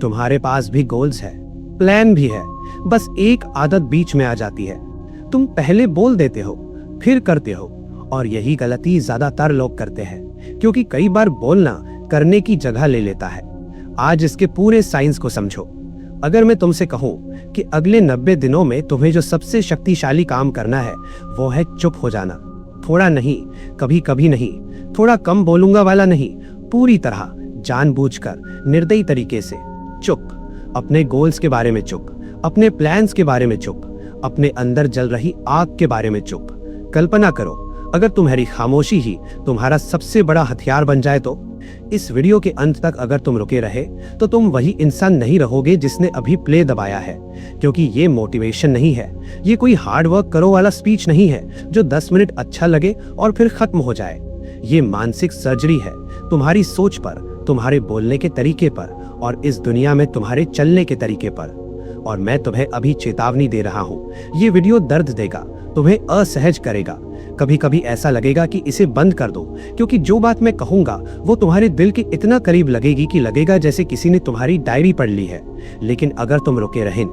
तुम्हारे पास भी गोल्स है, प्लान भी है, बस एक आदत बीच में आ जाती है। तुम पहले बोल देते हो, फिर करते हो, और यही गलती ज्यादातर लोग करते हैं, क्योंकि कई बार बोलना करने की जगह ले लेता है। आज इसके पूरे साइंस को समझो। अगर मैं तुमसे कहूं कि अगले 90 दिनों में तुम्हें जो सबसे शक्तिशाली काम करना है वो है चुप हो जाना। थोड़ा नहीं, कभी कभी नहीं, थोड़ा कम बोलूंगा वाला नहीं, पूरी तरह जानबूझकर निर्दयी तरीके से चुप। अपने गोल्स के बारे में चुप, अपने प्लान्स के बारे में चुप, अपने अंदर जल रही आग के बारे में चुप। कल्पना करो अगर तुम्हारी खामोशी ही तुम्हारा सबसे बड़ा हथियार बन जाए तो। इस वीडियो के अंत तक अगर तुम रुके रहे तो तुम वही इंसान नहीं रहोगे जिसने अभी प्ले दबाया है, क्योंकि ये मोटिवेशन नहीं है, ये कोई हार्ड वर्क करो वाला स्पीच नहीं है जो 10 मिनट अच्छा लगे और फिर खत्म हो जाए। ये मानसिक सर्जरी है तुम्हारी सोच पर, तुम्हारे बोलने के तरीके पर, और इस दुनिया में तुम्हारे चलने के तरीके पर। और मैं तुम्हें अभी चेतावनी दे रहा हूँ, ये वीडियो दर्द देगा, तुम्हें असहज करेगा, कभी कभी ऐसा लगेगा कि इसे बंद कर दो, क्योंकि जो बात मैं कहूंगा वो तुम्हारे दिल के इतना करीब लगेगी कि लगेगा जैसे किसी ने तुम्हारी डायरी पढ़ ली है। लेकिन अगर तुम रुके रहे,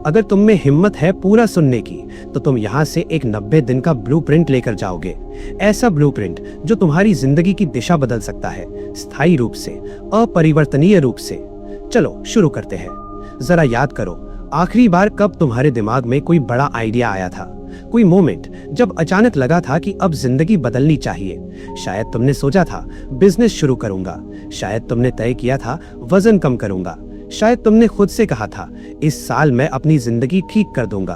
अगर तुम में हिम्मत है पूरा सुनने की, तो तुम यहाँ से एक 90 दिन का ब्लूप्रिंट लेकर जाओगे। ऐसा ब्लूप्रिंट जो तुम्हारी जिंदगी की दिशा बदल सकता है, स्थायी रूप से, अपरिवर्तनीय रूप से। चलो शुरू करते हैं। जरा याद करो, आखिरी बार कब तुम्हारे दिमाग में कोई बड़ा आइडिया आया था, कोई मोमेंट जब अचानक लगा था कि अब जिंदगी बदलनी चाहिए। शायद तुमने सोचा था बिजनेस शुरू करूंगा, शायद तुमने तय किया था वजन कम करूंगा, शायद तुमने खुद से कहा था इस साल मैं अपनी जिंदगी ठीक कर दूंगा।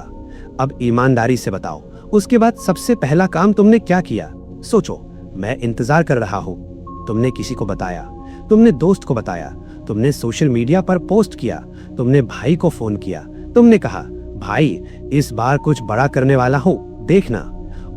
अब ईमानदारी से बताओ, उसके बाद सबसे पहला काम तुमने क्या किया? सोचो। मैं इंतजार कर रहा हूँ। तुमने किसी को बताया, तुमने दोस्त को बताया, तुमने सोशल मीडिया पर पोस्ट किया, तुमने भाई को फोन किया, तुमने कहा भाई इस बार कुछ बड़ा करने वाला हूँ, देखना।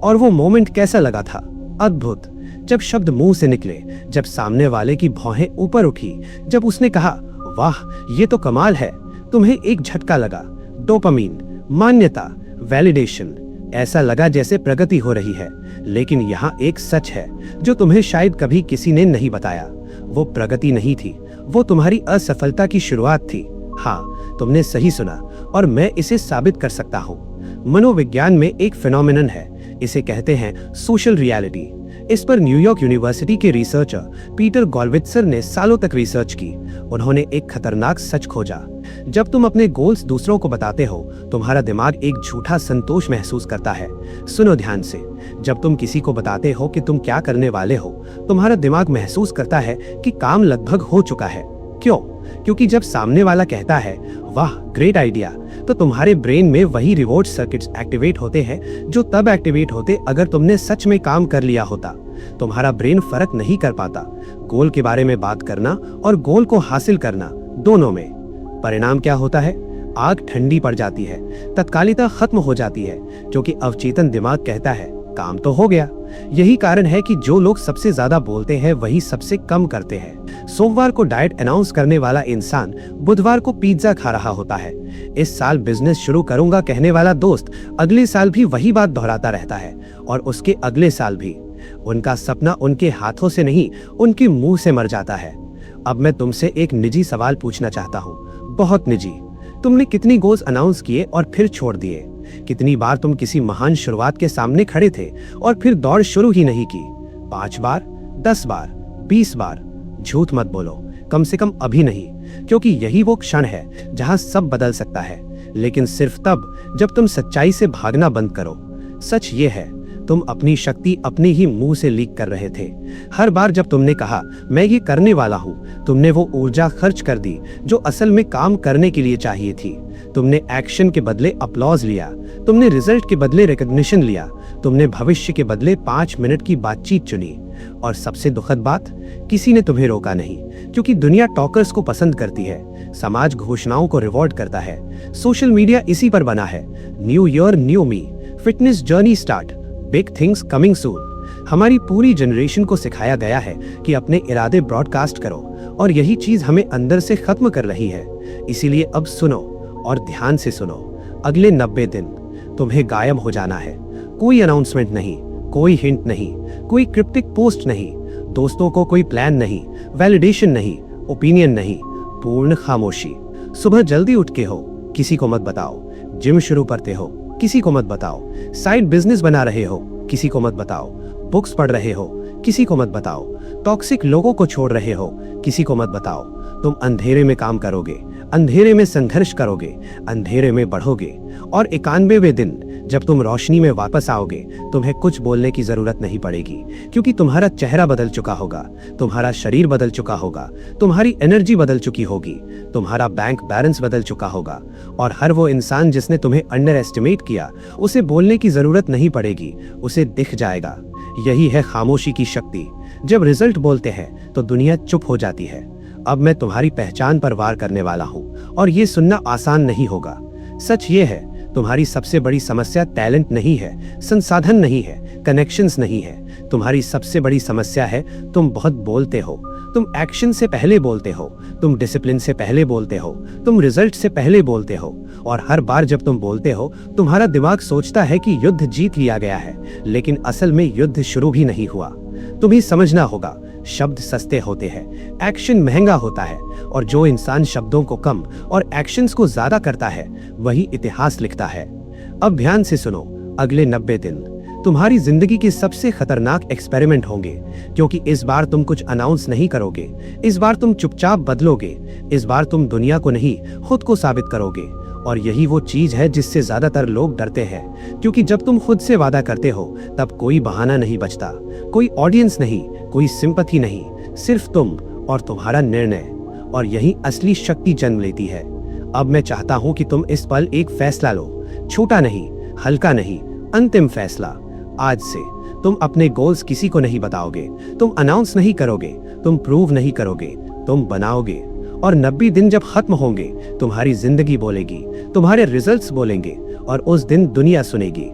और वो मोमेंट कैसा लगा था? अद्भुत। जब शब्द मुंह से निकले, जब सामने वाले की भौहें ऊपर उठी, जब उसने कहा वाह ये तो कमाल है, तुम्हें एक झटका लगा। डोपामीन, मान्यता, वैलिडेशन। ऐसा लगा जैसे प्रगति हो रही है। लेकिन यहाँ एक सच है जो तुम्हें शायद कभी किसी ने नहीं बताया। वो प्रगति नहीं थी, वो तुम्हारी असफलता की शुरुआत थी। हाँ, तुमने सही सुना, और मैं इसे साबित कर सकता हूँ। मनोविज्ञान में एक फिनोमेनन है, इसे कहते हैं सोशल रियलिटी। इस पर न्यूयॉर्क यूनिवर्सिटी के रिसर्चर पीटर गॉलवित्सर ने सालों तक रिसर्च की। उन्होंने एक खतरनाक सच खोजा। जब तुम अपने गोल्स दूसरों को बताते हो, तुम्हारा दिमाग एक झूठा संतोष महसूस करता है। सुनो ध्यान से, जब तुम किसी को बताते हो कि तुम क्या करने वाले हो, तुम्हारा दिमाग महसूस करता है कि काम लगभग हो चुका है। क्यों? क्योंकि जब सामने वाला कहता है वाह ग्रेट आइडिया, तो तुम्हारे ब्रेन में वही रिवॉर्ड सर्किट्स एक्टिवेट होते हैं जो तब एक्टिवेट होते अगर तुमने सच में काम कर लिया होता। तुम्हारा ब्रेन फर्क नहीं कर पाता गोल के बारे में बात करना और गोल को हासिल करना, दोनों में। परिणाम क्या होता है? आग ठंडी पड़ जाती है, तत्कालिकता खत्म हो जाती है, क्योंकि अवचेतन दिमाग कहता है काम तो हो गया। यही कारण है कि जो लोग सबसे ज्यादा बोलते हैं वही सबसे कम करते हैं। सोमवार को डाइट अनाउंस करने वाला इंसान बुधवार को पिज्जा खा रहा होता है। इस साल बिजनेस शुरू करूंगा कहने वाला दोस्त अगले साल भी वही बात दोहराता रहता है, और उसके अगले साल भी। उनका सपना उनके हाथों से नहीं, उनके मुंह से मर जाता है। अब मैं तुमसे एक निजी सवाल पूछना चाहता हूँ, बहुत निजी। तुमने कितनी गोल्स अनाउंस किए और फिर छोड़ दिए? कितनी बार तुम किसी महान शुरुआत के सामने खड़े थे और फिर दौड़ शुरू ही नहीं की? 5 बार, 10 बार, 20 बार? झूठ मत बोलो, कम से कम अभी नहीं, क्योंकि यही वो क्षण है जहां सब बदल सकता है, लेकिन सिर्फ तब जब तुम सच्चाई से भागना बंद करो। सच ये है, तुम अपनी शक्ति अपने ही मुंह से लीक कर रहे थे। हर बार जब तुमने कहा मैं ये करने वाला हूँ, तुमने वो ऊर्जा खर्च कर दी जो असल में काम करने के लिए चाहिए थी। तुमने एक्शन के बदले अपलॉज लिया, तुमने रिजल्ट के बदले रिकॉग्निशन लिया, तुमने भविष्य के बदले 5 मिनट की बातचीत चुनी। और सबसे दुखद बात, किसी ने तुम्हें रोका नहीं, क्योंकि दुनिया टॉकर्स को पसंद करती है, समाज घोषणाओं को रिवॉर्ड करता है, सोशल मीडिया इसी पर बना है। New year new me, fitness journey start, big things coming soon. हमारी पूरी जनरेशन को सिखाया गया है कि अपने इरादे ब्रॉडकास्ट करो, और यही चीज हमें अंदर से खत्म कर रही है। इसीलिए अब सुनो, और ध्यान से सुनो। अगले 90 दिन तुम्हें गायब हो जाना है। कोई अनाउंसमेंट नहीं, कोई हिंट नहीं, कोई क्रिप्टिक पोस्ट नहीं, दोस्तों को कोई प्लान नहीं, वैलिडेशन नहीं, ओपिनियन नहीं, पूर्ण खामोशी। सुबह जल्दी उठ के हो, किसी को मत बताओ। जिम शुरू करते हो, किसी को मत बताओ। साइड बिजनेस बना रहे हो, किसी को मत बताओ। बुक्स पढ़ रहे हो, किसी को मत बताओ। टॉक्सिक लोगों को छोड़ रहे हो, किसी को मत बताओ। तुम अंधेरे में काम करोगे, अंधेरे में संघर्ष करोगे, अंधेरे में बढ़ोगे, और 91वें दिन जब तुम रोशनी में वापस आओगे, तुम्हें कुछ बोलने की जरूरत नहीं पड़ेगी, क्योंकि तुम्हारा चेहरा बदल चुका होगा, तुम्हारा शरीर बदल चुका होगा, तुम्हारी एनर्जी बदल चुकी होगी, तुम्हारा बैंक बैलेंस बदल चुका होगा, और हर वो इंसान जिसने तुम्हें अंडर एस्टिमेट किया, उसे बोलने की जरूरत नहीं पड़ेगी, उसे दिख जाएगा। यही है खामोशी की शक्ति। जब रिजल्ट बोलते हैं तो दुनिया चुप हो जाती है। अब मैं तुम्हारी पहचान पर वार करने वाला हूं, और ये सुनना आसान नहीं होगा। सच ये है, तुम्हारी सबसे बड़ी समस्या टैलेंट नहीं है, संसाधन नहीं है, कनेक्शंस नहीं है। तुम्हारी सबसे बड़ी समस्या है तुम बहुत बोलते हो। तुम एक्शन से पहले बोलते हो, तुम डिसिप्लिन से पहले बोलते हो, तुम रिजल्ट से पहले बोलते हो, और हर बार जब तुम बोलते हो तुम्हारा दिमाग सोचता है कि युद्ध जीत लिया गया है, लेकिन असल में युद्ध शुरू भी नहीं हुआ। तुम्हें समझना होगा, शब्द सस्ते होते हैं, एक्शन महंगा होता है, और जो इंसान शब्दों को कम और एक्शंस को ज्यादा करता है वही इतिहास लिखता है। अब ध्यान से सुनो, अगले 90 दिन तुम्हारी जिंदगी के सबसे खतरनाक एक्सपेरिमेंट होंगे, क्योंकि इस बार तुम कुछ अनाउंस नहीं करोगे, इस बार तुम चुपचाप बदलोगे, इस बार तुम दुनिया को नहीं खुद को साबित करोगे। और यही वो चीज है जिससे ज्यादातर लोग डरते हैं, क्योंकि जब तुम खुद से वादा करते हो तब कोई बहाना नहीं बचता, कोई ऑडियंस नहीं, कोई सिंपैथी नहीं, सिर्फ तुम और तुम्हारा निर्णय। और यही असली शक्ति जन्म लेती है। अब मैं चाहता हूं कि तुम इस पल एक फैसला लो, छोटा नहीं, हल्का नहीं, अंतिम फैसला। आज से तुम अपने गोल्स किसी को नहीं बताओगे, तुम अनाउंस नहीं करोगे, तुम प्रूव नहीं करोगे, तुम बनाओगे। और 90 दिन जब खत्म होंगे, तुम्हारी जिंदगी बोलेगी, तुम्हारे रिजल्ट्स बोलेंगे, और उस दिन दुनिया सुनेगी।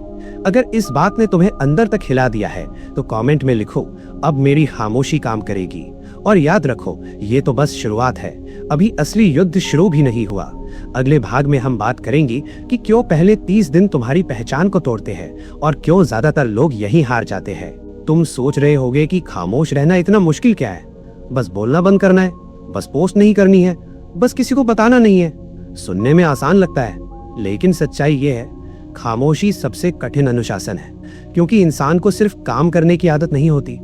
अगर इस बात ने तुम्हें अंदर तक हिला दिया है तो कमेंट में लिखो, अब मेरी खामोशी काम करेगी। और याद रखो, ये तो बस शुरुआत है, अभी असली युद्ध शुरू भी नहीं हुआ। अगले भाग में हम बात करेंगे कि क्यों पहले 30 दिन तुम्हारी पहचान को तोड़ते हैं, और क्यों ज्यादातर लोग यही हार जाते हैं। तुम सोच रहे होगे कि खामोश रहना इतना मुश्किल क्या है, बस बोलना बंद करना है, बस पोस्ट नहीं करनी है, बस किसी को बताना नहीं है। सुनने में आसान लगता है, लेकिन सच्चाई ये है, खामोशी सबसे कठिन अनुशासन है, क्योंकि इंसान को सिर्फ काम करने की आदत नहीं होती,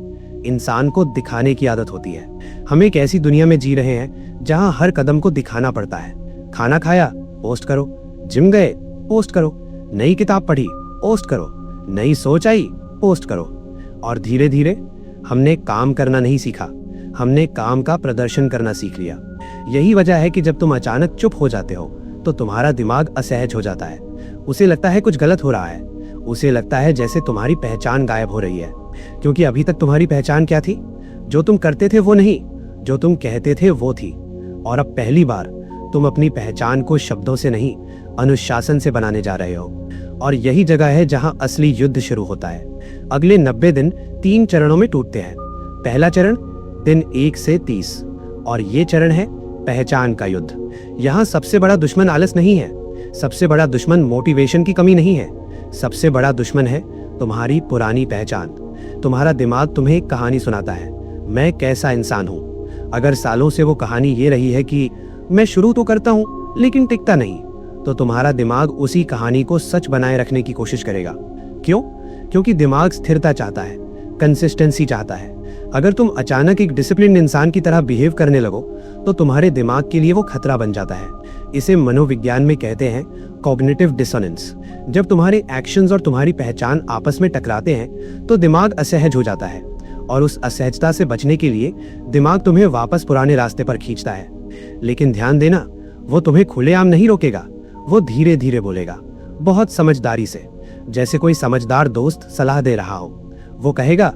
इंसान को दिखाने की आदत होती है। हम एक ऐसी दुनिया में जी रहे हैं जहां हर कदम को दिखाना पड़ता है। खाना खाया, पोस्ट करो, जिम गए, पोस्ट करो, नई किताब पढ़ी, पोस्ट करो, नई सोच आई, पोस्ट करो। और धीरे धीरे हमने काम करना नहीं सीखा, हमने काम का प्रदर्शन करना सीख लिया। यही वजह है कि जब तुम अचानक चुप हो जाते हो तो तुम्हारा दिमाग असहज हो जाता है। उसे लगता है कुछ गलत हो रहा है, उसे लगता है जैसे तुम्हारी पहचान गायब हो रही है, क्योंकि अभी तक तुम्हारी पहचान क्या थी? जो तुम करते थे वो नहीं, जो तुम कहते थे वो थी। और अब पहली बार तुम अपनी पहचान को शब्दों से नहीं, अनुशासन से बनाने जा रहे हो। और यही जगह है जहां असली युद्ध शुरू होता है। अगले 90 दिन 3 चरणों में टूटते हैं। पहला चरण दिन 1 से 30, और ये चरण है पहचान का युद्ध। यहाँ सबसे बड़ा दुश्मन आलस नहीं है, सबसे बड़ा दुश्मन मोटिवेशन की कमी नहीं है, सबसे बड़ा दुश्मन है तुम्हारी पुरानी पहचान। तुम्हारा दिमाग तुम्हें एक कहानी सुनाता है, मैं कैसा इंसान हूँ। अगर सालों से वो कहानी ये रही है कि मैं शुरू तो करता हूँ लेकिन टिकता नहीं, तो तुम्हारा दिमाग उसी कहानी को सच बनाए रखने की कोशिश करेगा। क्यों? क्योंकि दिमाग स्थिरता चाहता है, कंसिस्टेंसी चाहता है। अगर तुम अचानक एक डिसिप्लिन इंसान की तरह बिहेव करने लगो तो तुम्हारे दिमाग के लिए वो खतरा बन जाता है। इसे मनोविज्ञान में कहते हैं कॉग्निटिव डिसोनेंस। जब तुम्हारे एक्शंस और तुम्हारी पहचान आपस में टकराते हैं तो दिमाग असहज हो जाता है, और उस असहजता से बचने के लिए दिमाग तुम्हें वापस पुराने रास्ते पर खींचता है। लेकिन ध्यान देना, वो तुम्हें खुलेआम नहीं रोकेगा, वो धीरे धीरे बोलेगा, बहुत समझदारी से, जैसे कोई समझदार दोस्त सलाह दे रहा हो। वो कहेगा,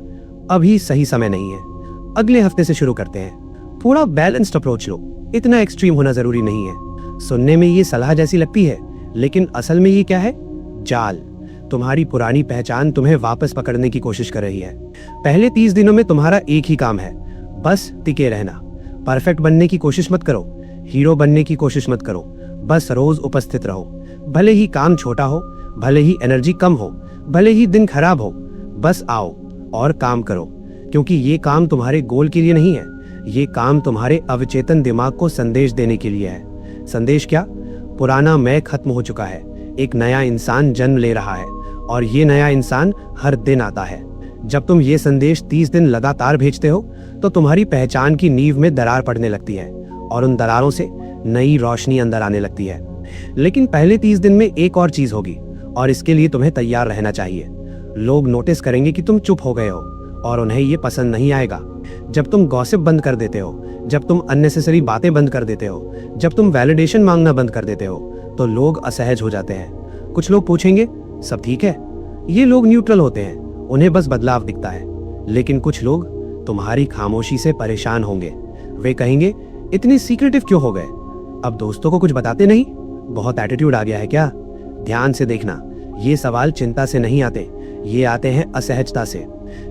अभी सही समय नहीं है, अगले हफ्ते से शुरू करते हैं, थोड़ा बैलेंस्ड अप्रोच लो, इतना एक्सट्रीम होना जरूरी नहीं है। सुनने में ये सलाह जैसी लगती है, लेकिन असल में ये क्या है? जाल। तुम्हारी पुरानी पहचान तुम्हें वापस पकड़ने की कोशिश कर रही है। पहले 30 दिनों में तुम्हारा एक ही काम है, बस टिके रहना। परफेक्ट बनने की कोशिश मत करो, हीरो बनने की कोशिश मत करो, बस रोज उपस्थित रहो। भले ही काम छोटा हो, भले ही एनर्जी कम हो, भले ही दिन खराब हो, बस आओ और काम करो। क्योंकि ये काम तुम्हारे गोल के लिए नहीं है, ये काम तुम्हारे अवचेतन दिमाग को संदेश देने के लिए है। संदेश क्या? पुराना मैं खत्म हो चुका है, एक नया इंसान जन्म ले रहा है और ये नया इंसान हर दिन आता है। जब तुम ये संदेश 30 दिन लगातार भेजते हो तो तुम्हारी पहचान की नींव में दरार पड़ने लगती है और उन दरारों से नई रोशनी अंदर आने लगती है। लेकिन पहले 30 दिन में एक और चीज होगी और इसके लिए तुम्हें तैयार रहना चाहिए। लोग नोटिस करेंगे कि तुम चुप हो गए हो और उन्हें ये पसंद नहीं आएगा। जब तुम गॉसिप बंद कर देते हो, जब तुम अननेसेसरी बातें बंद कर देते हो, जब तुम वैलिडेशन मांगना बंद कर देते हो, तो लोग असहज हो जाते हैं। कुछ लोग पूछेंगे, सब ठीक है? ये लोग न्यूट्रल होते हैं, उन्हें बस बदलाव दिखता है। लेकिन कुछ लोग तुम्हारी खामोशी से परेशान होंगे। वे कहेंगे, इतने सीक्रेटिव क्यों हो गए? अब दोस्तों को कुछ बताते नहीं? बहुत एटीट्यूड आ गया है क्या? ध्यान से देखना, ये सवाल चिंता से नहीं आते, ये आते हैं असहजता से।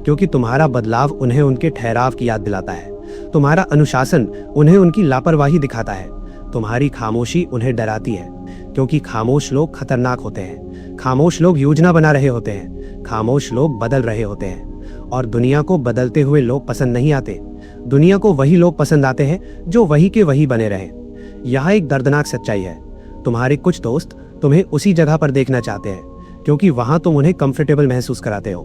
क्योंकि तुम्हारा बदलाव उन्हें उनके ठहराव की याद दिलाता है, तुम्हारा अनुशासन उन्हें उनकी लापरवाही दिखाता है, तुम्हारी खामोशी उन्हें डराती है। क्योंकि खामोश लोग खतरनाक होते हैं, खामोश लोग योजना बना रहे होते हैं, खामोश लोग बदल रहे होते हैं। और दुनिया को बदलते हुए लोग पसंद नहीं आते। दुनिया को वही लोग पसंद आते हैं जो वही के वही बने रहे। यहाँ एक दर्दनाक सच्चाई है, तुम्हारे कुछ दोस्त तुम्हें उसी जगह पर देखना चाहते हैं क्योंकि वहां तुम उन्हें कंफर्टेबल महसूस कराते हो।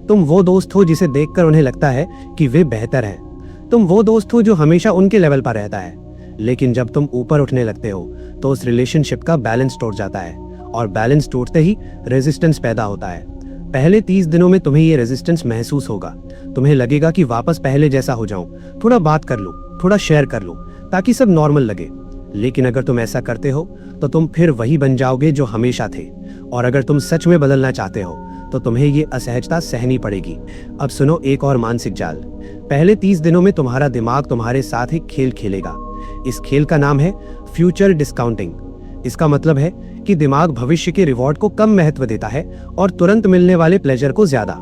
तुम वो दोस्त हो जिसे देखकर उन्हें लगता है कि वे बेहतर हैं। तुम वो दोस्त हो जो हमेशा उनके लेवल पर रहता है। लेकिन जब तुम ऊपर उठने लगते हो तो उस रिलेशनशिप का बैलेंस टूट जाता है और बैलेंस टूटते ही रेजिस्टेंस पैदा होता है। पहले 30 दिनों में तुम्हें ये रेजिस्टेंस महसूस होगा। तुम्हें लगेगा कि वापस पहले जैसा हो जाऊं, थोड़ा बात कर लूं, थोड़ा शेयर कर लूं ताकि सब नॉर्मल लगे। लेकिन अगर तुम ऐसा करते हो तो तुम फिर वही बन जाओगे जो हमेशा थे। और अगर तुम सच में बदलना चाहते हो तो तुम्हें ये असहजता सहनी पड़ेगी। अब सुनो एक और मानसिक जाल। पहले 30 दिनों में तुम्हारा दिमाग तुम्हारे साथ एक खेल खेलेगा। इस खेल का नाम है फ्यूचर डिस्काउंटिंग। इसका मतलब है कि दिमाग भविष्य के रिवॉर्ड को कम महत्व देता है और तुरंत मिलने वाले प्लेजर को ज्यादा।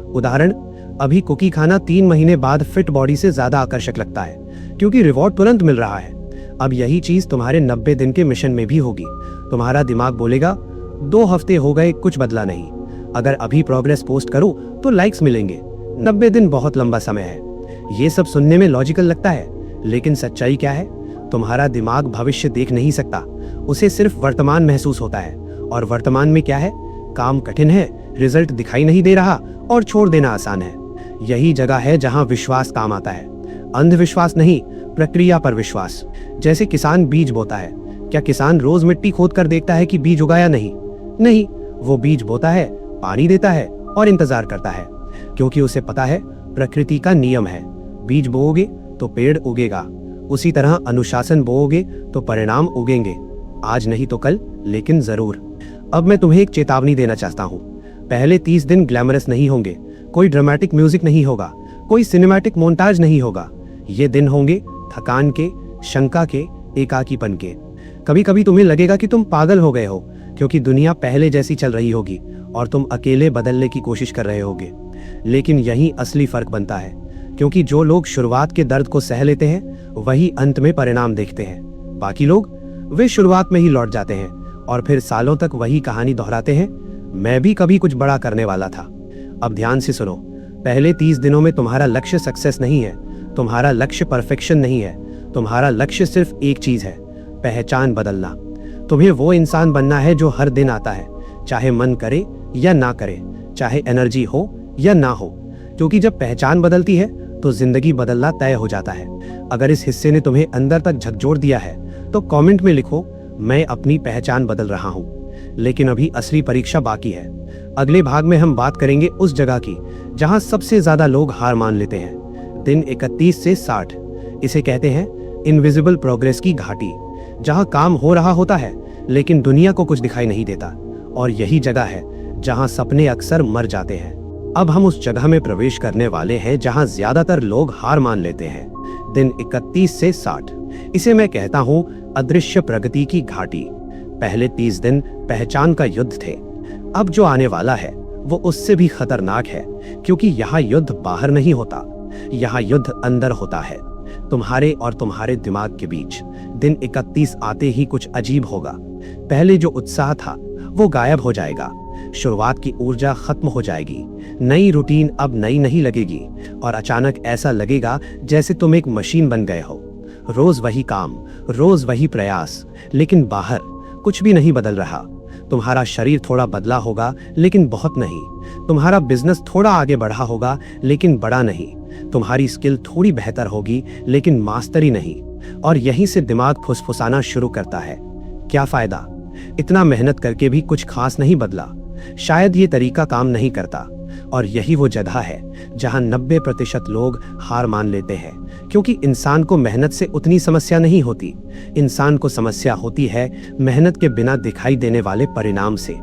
उदाहरण, अभी कुकी खाना 3 महीने बाद फिट बॉडी से ज्यादा आकर्षक लगता है क्योंकि रिवॉर्ड तुरंत मिल रहा है। अब यही चीज तुम्हारे 90 दिन के मिशन में भी होगी। तुम्हारा दिमाग बोलेगा, 2 हफ्ते हो गए, कुछ बदला नहीं। अगर अभी प्रोग्रेस पोस्ट करूं तो लाइक्स मिलेंगे। 90 दिन बहुत लंबा समय है। ये सब सुनने में लॉजिकल लगता है, लेकिन सच्चाई क्या है? तुम्हारा दिमाग भविष्य देख नहीं सकता, उसे सिर्फ वर्तमान महसूस होता है। और वर्तमान में क्या है? काम कठिन है, रिजल्ट दिखाई नहीं दे रहा और छोड़ देना आसान है। यही जगह है जहां विश्वास काम आता है। अंधविश्वास नहीं, प्रक्रिया पर विश्वास। जैसे किसान बीज बोता है, क्या किसान रोज मिट्टी खोद कर देखता है कि बीज उगाया? नहीं, वो बीज बोता है, पानी देता है और इंतजार करता है क्योंकि उसे पता है प्रकृति का नियम है, बीज बोओगे तो पेड़ उगेगा। उसी तरह अनुशासन बोओगे तो परिणाम उगेंगे, आज नहीं तो कल, लेकिन जरूर। अब मैं तुम्हें एक चेतावनी देना चाहता हूँ। पहले 30 दिन ग्लैमरस नहीं होंगे, कोई ड्रामेटिक म्यूजिक नहीं होगा, कोई सिनेमैटिक मोन्टाज नहीं होगा। ये दिन होंगे थकान के, शंका के, एकाकीपन के। कभी कभी तुम्हें लगेगा कि तुम पागल हो गए हो क्योंकि दुनिया पहले जैसी चल रही होगी और तुम अकेले बदलने की कोशिश कर रहे होगे। लेकिन यही असली फर्क बनता है, क्योंकि जो लोग शुरुआत के दर्द को सह लेते हैं वही अंत में परिणाम देखते हैं। बाकी लोग, वे शुरुआत में ही लौट जाते हैं और फिर सालों तक वही कहानी दोहराते हैं, मैं भी कभी कुछ बड़ा करने वाला था। अब ध्यान से सुनो, पहले 30 दिनों में तुम्हारा लक्ष्य सक्सेस नहीं है, तुम्हारा लक्ष्य परफेक्शन नहीं है। तुम्हारा लक्ष्य सिर्फ एक चीज है, पहचान बदलना। तुम्हें वो इंसान बनना है जो हर दिन आता है, चाहे मन करे या ना करे, चाहे एनर्जी हो या ना हो। क्योंकि जब पहचान बदलती है तो जिंदगी बदलना तय हो जाता है। अगर इस हिस्से ने तुम्हें अंदर तक झकझोर दिया है तो कमेंट में लिखो, मैं अपनी पहचान बदल रहा हूँ। लेकिन अभी असली परीक्षा बाकी है। अगले भाग में हम बात करेंगे उस जगह की जहां सबसे ज्यादा लोग हार मान लेते हैं। दिन 31 से 60। इसे कहते हैं इनविजिबल प्रोग्रेस की घाटी, जहां काम हो रहा होता है लेकिन दुनिया को कुछ दिखाई नहीं देता। और यही जगह है जहां सपने अक्सर मर जाते हैं। अब हम उस जगह में प्रवेश करने वाले हैं जहां ज्यादातर लोग हार मान लेते हैं। दिन 31 से 60। इसे मैं कहता हूं अदृश्य प्रगति की घाटी। पहले 30 दिन पहचान का युद्ध थे। अब जो आने वाला है वो उससे भी खतरनाक है, क्योंकि यहाँ युद्ध बाहर नहीं होता, यहाँ युद्ध अंदर होता है, तुम्हारे और तुम्हारे दिमाग के बीच। दिन 31 आते ही कुछ अजीब होगा। पहले जो उत्साह था वो गायब हो जाएगा, शुरुआत की ऊर्जा खत्म हो जाएगी, नई रूटीन अब नई नहीं लगेगी और अचानक ऐसा लगेगा जैसे तुम एक मशीन बन गए हो। रोज वही काम, रोज वही प्रयास, लेकिन बाहर कुछ भी नहीं बदल रहा। तुम्हारा शरीर थोड़ा बदला होगा लेकिन बहुत नहीं। तुम्हारा बिजनेस थोड़ा आगे बढ़ा होगा लेकिन बड़ा नहीं। तुम्हारी स्किल थोड़ी बेहतर होगी लेकिन मास्टरी नहीं। और यहीं से दिमाग फुसफुसाना शुरू करता है, क्या फायदा, इतना मेहनत करके भी कुछ खास नहीं बदला, शायद ये तरीका काम नहीं करता। और यही वो जगह है जहां 90% लोग हार मान लेते हैं, क्योंकि इंसान को मेहनत से उतनी समस्या नहीं होती। इंसान को समस्या होती है मेहनत के बिना दिखाई देने वाले परिणाम से।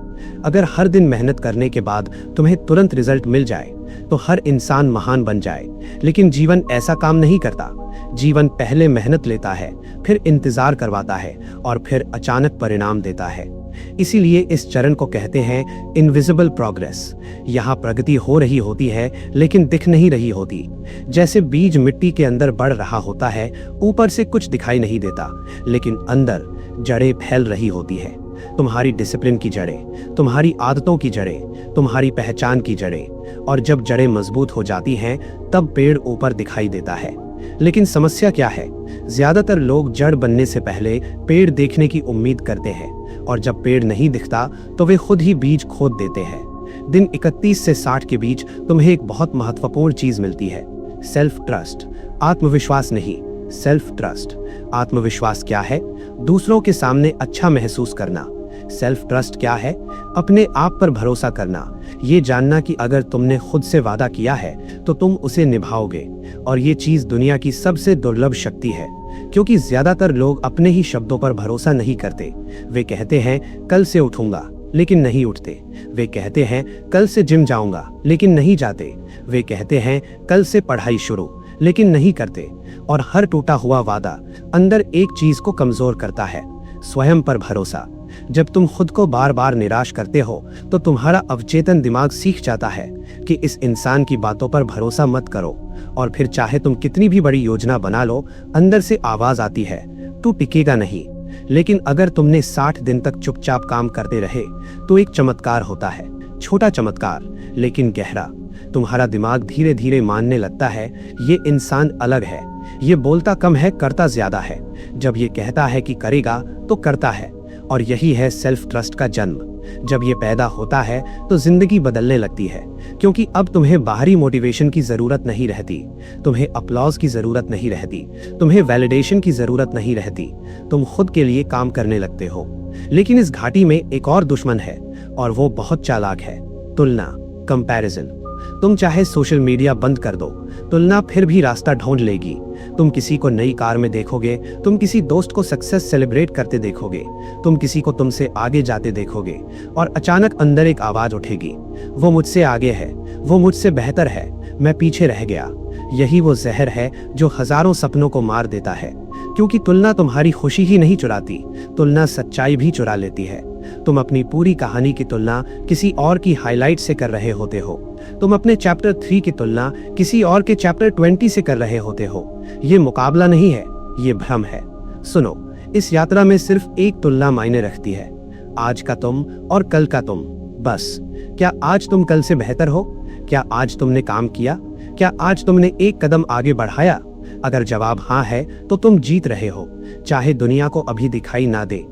अगर हर दिन मेहनत करने के बाद तुम्हें तुरंत रिजल्ट मिल जाए तो हर इंसान महान बन जाए, लेकिन जीवन ऐसा काम नहीं करता। जीवन पहले मेहनत लेता है, फिर इंतजार करवाता है और फिर अचानक परिणाम देता है। इसीलिए इस चरण को कहते हैं इनविजिबल प्रोग्रेस। यहाँ प्रगति हो रही होती है लेकिन दिख नहीं रही होती। जैसे बीज मिट्टी के अंदर बढ़ रहा होता है, ऊपर से कुछ दिखाई नहीं देता लेकिन अंदर जड़ें फैल रही होती है। तुम्हारी डिसिप्लिन की जड़ें, तुम्हारी आदतों की जड़ें, तुम्हारी पहचान की जड़ें। और जब जड़ें मजबूत हो जाती हैं तब पेड़ ऊपर दिखाई देता है। लेकिन समस्या क्या है, ज्यादातर लोग जड़ बनने से पहले पेड़ देखने की उम्मीद करते हैं, और जब पेड़ नहीं दिखता तो वे खुद ही बीज खोद देते हैं। दिन 31 से 60 के बीच तुम्हें एक बहुत महत्वपूर्ण चीज मिलती है, सेल्फ ट्रस्ट। आत्मविश्वास नहीं, सेल्फ ट्रस्ट। आत्मविश्वास क्या है? दूसरों के सामने अच्छा महसूस करना। सेल्फ ट्रस्ट क्या है? अपने आप पर भरोसा करना, ये जानना कि अगर तुमने खुद से वादा किया है तो तुम उसे निभाओगे। और ये चीज दुनिया की सबसे दुर्लभ शक्ति है, क्योंकि ज्यादातर लोग अपने ही शब्दों पर भरोसा नहीं करते। वे कहते हैं कल से उठूंगा लेकिन नहीं उठते। वे कहते हैं कल से जिम जाऊंगा लेकिन नहीं जाते। वे कहते हैं कल से पढ़ाई शुरू लेकिन नहीं करते। और हर टूटा हुआ वादा अंदर एक चीज को कमजोर करता है, स्वयं पर भरोसा। जब तुम खुद को बार बार निराश करते हो तो तुम्हारा अवचेतन दिमाग सीख जाता है कि इस इंसान की बातों पर भरोसा मत करो। और फिर चाहे तुम कितनी भी बड़ी योजना बना लो, अंदर से आवाज आती है तू टिकेगा नहीं। लेकिन अगर तुमने 60 दिन तक चुपचाप काम करते रहे तो एक चमत्कार होता है, छोटा चमत्कार लेकिन गहरा। तुम्हारा दिमाग धीरे धीरे मानने लगता है ये इंसान अलग है, ये बोलता कम है करता ज्यादा है। जब ये कहता है कि करेगा तो करता है। और यही है सेल्फ ट्रस्ट का जन्म। जब ये पैदा होता है तो जिंदगी बदलने लगती है, क्योंकि अब तुम्हें बाहरी मोटिवेशन की जरूरत नहीं रहती, तुम्हें अपलॉज की जरूरत नहीं रहती, तुम्हें वैलिडेशन की जरूरत नहीं रहती। तुम खुद के लिए काम करने लगते हो। लेकिन इस घाटी में एक और दुश्मन है, और वो बहुत चालाक है, तुलना, कंपैरिजन। तुम चाहे सोशल मीडिया बंद कर दो, तुलना फिर भी रास्ता ढूंढ लेगी। तुम किसी को नई कार में देखोगे, तुम किसी दोस्त को सक्सेस सेलिब्रेट करते देखोगे, तुम किसी को तुमसे आगे जाते देखोगे, और अचानक अंदर एक आवाज उठेगी, वो मुझसे आगे है, वो मुझसे बेहतर है, मैं पीछे रह गया। यही वो जहर है जो हजारों सपनों को मार देता है, क्योंकि तुलना तुम्हारी खुशी ही नहीं चुराती, तुलना सच्चाई भी चुरा लेती है। तुम अपनी पूरी कहानी की तुलना किसी और की हाईलाइट से कर रहे होते हो। तुम अपने चैप्टर 3 की तुलना किसी और के चैप्टर 20 से कर रहे होते हो। ये मुकाबला नहीं है, ये भ्रम है। सुनो, इस यात्रा में सिर्फ एक तुलना मायने रखती है, आज का तुम और कल का तुम, बस। क्या आज तुम कल से बेहतर हो? क्या आज तुमने काम किया? क्या आज तुमने एक कदम आगे बढ़ाया? अगर जवाब हाँ है तो तुम जीत रहे हो, चाहे दुनिया को अभी दिखाई ना दे।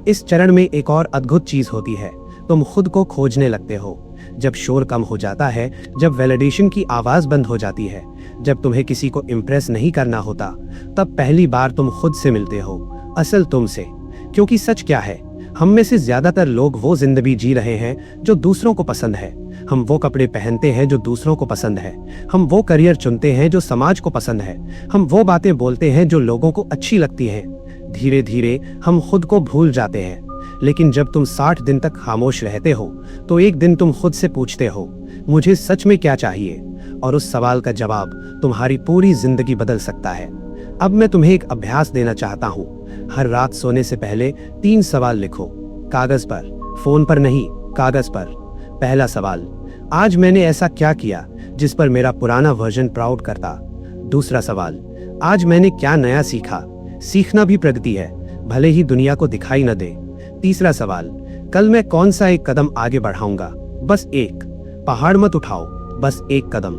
इस चरण में एक और अद्भुत चीज होती है, तुम खुद को खोजने लगते हो। जब शोर कम हो जाता है, जब वैलिडेशन की आवाज बंद हो जाती है, जब तुम्हें किसी को इम्प्रेस नहीं करना होता, तब पहली बार तुम खुद से मिलते हो, असल तुमसे। क्योंकि सच क्या है, हम में से ज्यादातर लोग वो जिंदगी जी रहे हैं जो दूसरों को पसंद है। हम वो कपड़े पहनते हैं जो दूसरों को पसंद है, हम वो करियर चुनते हैं जो समाज को पसंद है, हम वो बातें बोलते हैं जो लोगों को अच्छी लगती हैं। धीरे धीरे हम खुद को भूल जाते हैं। लेकिन जब तुम 60 दिन तक खामोश रहते हो तो एक दिन तुम खुद से पूछते हो, मुझे सच में क्या चाहिए? और उस सवाल का जवाब तुम्हारी पूरी जिंदगी बदल सकता है। अब मैं तुम्हें एक अभ्यास देना चाहता हूँ। हर रात सोने से पहले 3 सवाल लिखो, कागज पर, फोन पर नहीं, कागज पर। पहला सवाल, आज मैंने ऐसा क्या किया जिस पर मेरा पुराना वर्जन प्राउड करता? दूसरा सवाल, आज मैंने क्या नया सीखा? सीखना भी प्रगति है, भले ही दुनिया को दिखाई न दे। तीसरा सवाल, कल मैं कौन सा एक कदम आगे बढ़ाऊंगा? बस एक। पहाड़ मत उठाओ, बस एक कदम।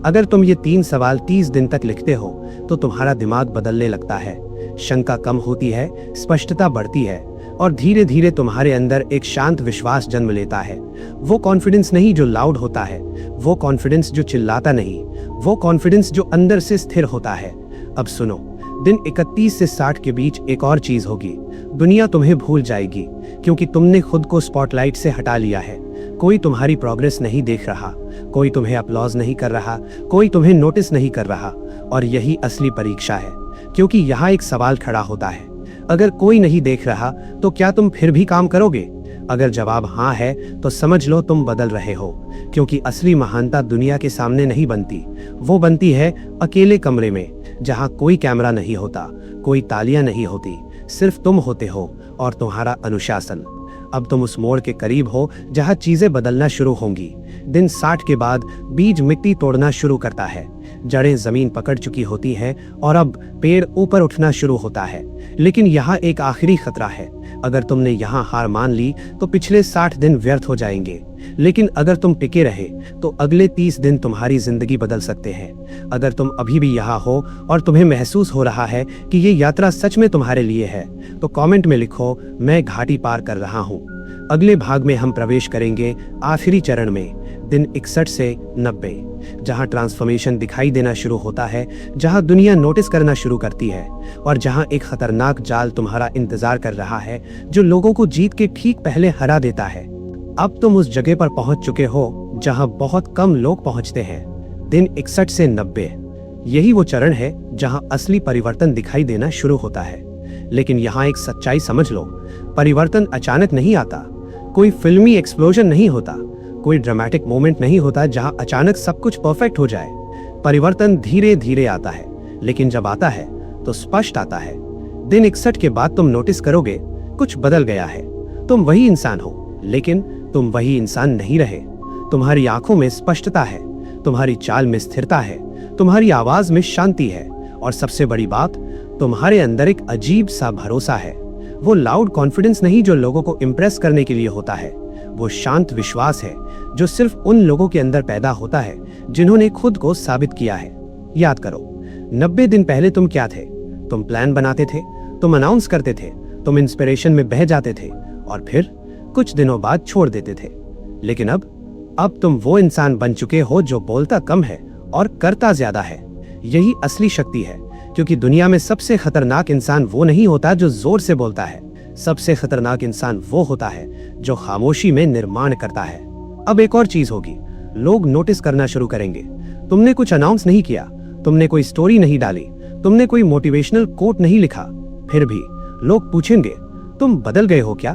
अगर तुम ये 3 सवाल 30 दिन तक लिखते हो तो तुम्हारा दिमाग बदलने लगता है, शंका कम होती है, स्पष्टता बढ़ती है और धीरे धीरे तुम्हारे अंदर एक शांत विश्वास जन्म लेता है। वो कॉन्फिडेंस नहीं जो लाउड होता है, वो कॉन्फिडेंस जो चिल्लाता नहीं, वो कॉन्फिडेंस जो अंदर से स्थिर होता है। अब सुनो, दिन 31 से 60 के बीच एक और चीज होगी। दुनिया तुम्हें भूल जाएगी क्योंकि तुमने खुद को स्पॉटलाइट से हटा लिया है। कोई तुम्हारी प्रोग्रेस नहीं देख रहा, कोई तुम्हें अपलॉज नहीं कर रहा, कोई तुम्हें नोटिस नहीं कर रहा। और यही असली परीक्षा है, क्योंकि यहाँ एक सवाल खड़ा होता है, अगर कोई नहीं देख रहा तो क्या तुम फिर भी काम करोगे? अगर जवाब हाँ है तो समझ लो तुम बदल रहे हो, क्योंकि असली महानता दुनिया के सामने नहीं बनती, वो बनती है अकेले कमरे में, जहाँ कोई कैमरा नहीं होता, कोई तालियां नहीं होती, सिर्फ तुम होते हो और तुम्हारा अनुशासन। अब तुम उस मोड़ के करीब हो जहाँ चीजें बदलना शुरू होंगी। दिन 60 के बाद बीज मिट्टी तोड़ना शुरू करता है, जड़ें जमीन पकड़ चुकी होती हैं और अब पेड़ ऊपर उठना शुरू होता है। लेकिन यहाँ एक आखिरी खतरा है, अगर तुमने यहाँ हार मान ली तो पिछले 60 दिन व्यर्थ हो जाएंगे। लेकिन अगर तुम टिके रहे तो अगले 30 दिन तुम्हारी जिंदगी बदल सकते हैं। अगर तुम अभी भी यहाँ हो और तुम्हें महसूस हो रहा है कि ये यात्रा सच में तुम्हारे लिए है, तो कमेंट में लिखो, मैं घाटी पार कर रहा हूँ। अगले भाग में हम प्रवेश करेंगे आखिरी चरण में, दिन 61 से 90, जहां ट्रांसफॉर्मेशन दिखाई देना शुरू होता है, जहां दुनिया नोटिस करना शुरू करती है और जहां एक खतरनाक जाल तुम्हारा इंतजार कर रहा है जो लोगों को जीत के ठीक पहले हरा देता है। अब तुम उस जगह पर पहुंच चुके हो जहां बहुत कम लोग पहुंचते हैं, दिन 61 से 90। यही वो चरण है जहां असली परिवर्तन दिखाई देना शुरू होता है। लेकिन यहाँ एक सच्चाई समझ लो, परिवर्तन अचानक नहीं आता, कोई फिल्मी एक्सप्लोजन नहीं होता, कोई ड्रामेटिक मोमेंट नहीं होता जहां अचानक सब कुछ परफेक्ट हो जाए। परिवर्तन धीरे धीरे आता है, लेकिन जब आता है तो स्पष्ट आता है। दिन 61 के बाद तुम नोटिस करोगे कुछ बदल गया है। तुम वही इंसान हो, लेकिन तुम वही इंसान नहीं रहे। तुम्हारी आंखों में स्पष्टता है, तुम्हारी चाल में स्थिरता है, तुम्हारी आवाज में शांति है और सबसे बड़ी बात, तुम्हारे अंदर एक अजीब सा भरोसा है। वो लाउड कॉन्फिडेंस नहीं जो लोगों को इम्प्रेस करने के लिए होता है, वो शांत विश्वास है जो सिर्फ उन लोगों के अंदर पैदा होता है जिन्होंने खुद को साबित किया है। याद करो, 90 दिन पहले तुम क्या थे? तुम प्लान बनाते थे, तुम अनाउंस करते थे, तुम इंस्पिरेशन में बह जाते थे और फिर कुछ दिनों बाद छोड़ देते थे। लेकिन अब तुम वो इंसान बन चुके हो जो बोलता कम है और करता ज्यादा है। यही असली शक्ति है, क्योंकि दुनिया में सबसे खतरनाक इंसान वो नहीं होता जो जोर से बोलता है, सबसे खतरनाक इंसान वो होता है जो खामोशी में निर्माण करता है। अब एक और चीज होगी, लोग नोटिस करना शुरू करेंगे। तुमने कुछ अनाउंस नहीं किया, तुमने कोई स्टोरी नहीं डाली, तुमने कोई मोटिवेशनल कोट नहीं लिखा, फिर भी लोग पूछेंगे, तुम बदल गए हो क्या?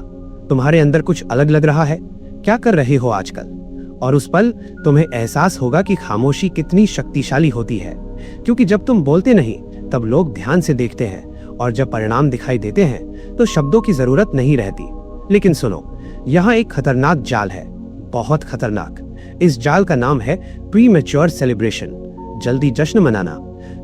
तुम्हारे अंदर कुछ अलग लग रहा है, क्या कर रहे हो आजकल? और उस पल तुम्हें एहसास होगा कि खामोशी कितनी शक्तिशाली होती है, क्योंकि जब तुम बोलते नहीं तब लोग ध्यान से देखते हैं और जब परिणाम दिखाई देते हैं तो शब्दों की जरूरत नहीं रहती। लेकिन सुनो, यहाँ एक खतरनाक जाल है, बहुत खतरनाक। इस जाल का नाम है प्रीमैच्योर सेलिब्रेशन, जल्दी जश्न मनाना।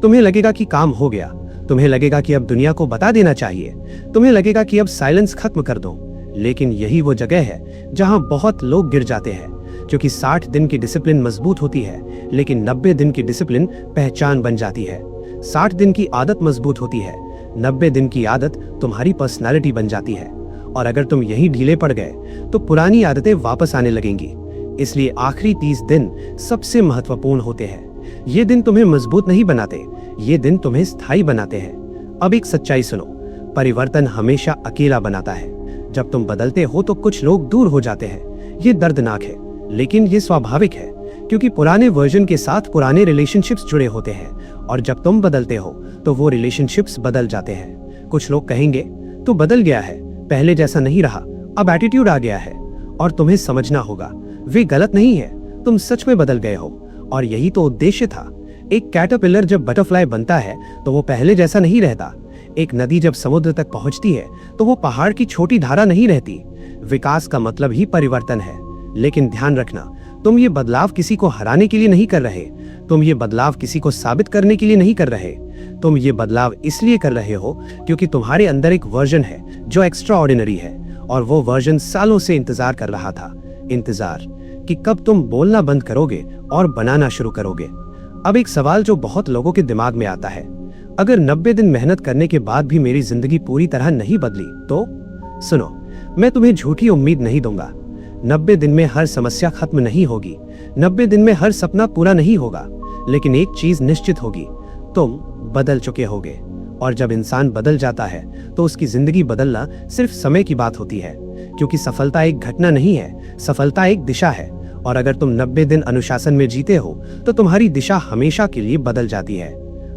तुम्हें लगेगा कि काम हो गया, तुम्हें लगेगा कि अब दुनिया को बता देना चाहिए, तुम्हें लगेगा कि अब साइलेंस खत्म कर दो। लेकिन यही वो जगह है जहां बहुत लोग गिर जाते हैं, क्योंकि 60 दिन की डिसिप्लिन मजबूत होती है, लेकिन 90 दिन की डिसिप्लिन पहचान बन जाती है। 60 दिन की आदत मजबूत होती है, 90 दिन की आदत तुम्हारी पर्सनालिटी बन जाती है। और अगर तुम यही ढीले पड़ गए तो पुरानी आदतें वापस आने लगेंगी। इसलिए आखिरी 30 दिन सबसे महत्वपूर्ण होते हैं। ये दिन तुम्हें मजबूत नहीं बनाते, ये दिन तुम्हें स्थायी बनाते हैं। अब एक सच्चाई सुनो, परिवर्तन हमेशा अकेला बनाता है। जब तुम बदलते हो तो कुछ लोग दूर हो जाते हैं। ये दर्दनाक है, लेकिन ये स्वाभाविक है, क्योंकि पुराने वर्जन के साथ पुराने रिलेशनशिप्स जुड़े होते हैं और जब तुम बदलते हो तो वो रिलेशनशिप्स बदल जाते हैं। कुछ लोग कहेंगे, तू बदल गया है, पहले जैसा नहीं रहा, अब एटीट्यूड आ गया है। और तुम्हें समझना होगा, वे गलत नहीं है, तुम सच में बदल गए हो और यही तो उद्देश्य था। एक कैटरपिलर जब बटरफ्लाई बनता है तो वो पहले जैसा नहीं रहता। एक नदी जब समुद्र तक पहुंचती है तो वो पहाड़ की छोटी धारा नहीं रहती। विकास का मतलब ही परिवर्तन है। लेकिन ध्यान रखना, तुम ये बदलाव किसी को हराने के लिए नहीं कर रहे, तुम ये बदलाव किसी को साबित करने के लिए नहीं कर रहे। तुम ये बदलाव इसलिए कर रहे हो क्योंकि तुम्हारे अंदर एक वर्जन है जो एक्स्ट्रा ऑर्डिनरी है और वो वर्जन सालों से इंतजार कर रहा था। इंतजार कि कब तुम बोलना बंद करोगे और बनाना शुरू करोगे। अब एक सवाल जो बहुत लोगों के दिमाग में आता है, अगर 90 दिन मेहनत करने के बाद भी मेरी जिंदगी पूरी तरह नहीं बदली तो? सुनो, मैं तुम्हें झूठी उम्मीद नहीं दूंगा। 90 दिन में हर समस्या खत्म नहीं होगी, 90 दिन में हर सपना पूरा नहीं होगा, लेकिन एक चीज निश्चित होगी, तुम बदल चुके होगे। और जब इंसान बदल जाता है तो उसकी जिंदगी बदलना सिर्फ समय की बात होती है, क्योंकि सफलता एक घटना नहीं है, सफलता एक दिशा है। और अगर तुम 90 दिन अनुशासन में जीते हो तो तुम्हारी दिशा हमेशा के लिए बदल जाती है।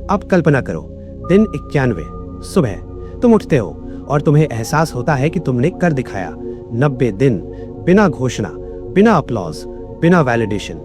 अब कल्पना करो, दिन 91, सुबह तुम उठते हो और तुम्हें एहसास होता है कि तुमने कर दिखाया। 90 दिन बिना घोषणा, बिना अपलॉज, बिना वैलिडेशन।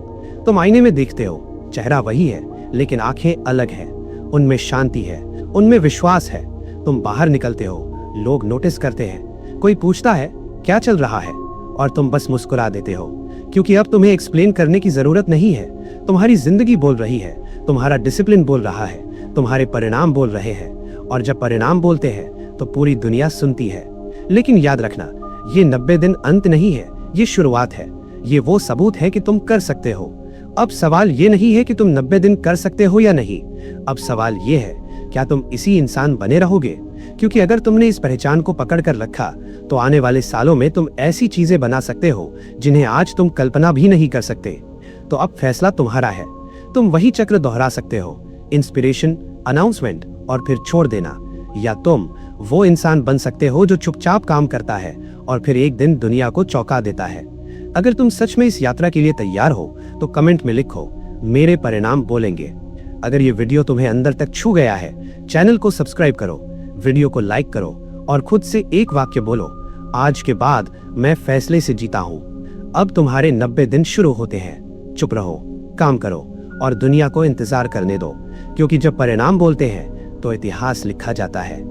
तुम आईने में देखते हो, चेहरा वही है लेकिन आंखें अलग हैं, उनमें शांति है, उनमें विश्वास है। तुम बाहर निकलते हो, लोग नोटिस करते हैं, कोई पूछता है क्या चल रहा है, और तुम बस मुस्कुरा देते हो, क्योंकि अब तुम्हें एक्सप्लेन करने की जरूरत नहीं है। तुम्हारी जिंदगी बोल रही है, तुम्हारा डिसिप्लिन बोल रहा है, तुम्हारे परिणाम बोल रहे हैं। और जब परिणाम बोलते हैं तो पूरी दुनिया सुनती है। लेकिन याद रखना, ये 90 दिन अंत नहीं है, ये शुरुआत है। ये वो सबूत है कि तुम कर सकते हो। अब सवाल ये नहीं है कि तुम 90 दिन कर सकते हो या नहीं, अब सवाल ये है क्या तुम इसी इंसान बने रहोगे? क्योंकि अगर तुमने इस पहचान को पकड़ कर रखा तो आने वाले सालों में तुम ऐसी चीजें बना सकते हो जिन्हें आज तुम कल्पना भी नहीं कर सकते। तो अब फैसला तुम्हारा है, तुम वही चक्र दोहरा सकते हो, इंस्पिरेशन, अनाउंसमेंट और फिर छोड़ देना, या तुम वो इंसान बन सकते हो जो चुपचाप काम करता है और फिर एक दिन दुनिया को चौंका देता है। अगर तुम सच में इस यात्रा के लिए तैयार हो तो कमेंट में लिखो, मेरे परिणाम बोलेंगे। अगर ये वीडियो तुम्हें अंदर तक छू गया है, चैनल को सब्सक्राइब करो, वीडियो को लाइक करो और खुद से एक वाक्य बोलो, आज के बाद मैं फैसले से जीता हूं। अब तुम्हारे 90 दिन शुरू होते हैं। चुप रहो, काम करो और दुनिया को इंतजार करने दो, क्योंकि जब परिणाम बोलते हैं तो इतिहास लिखा जाता है।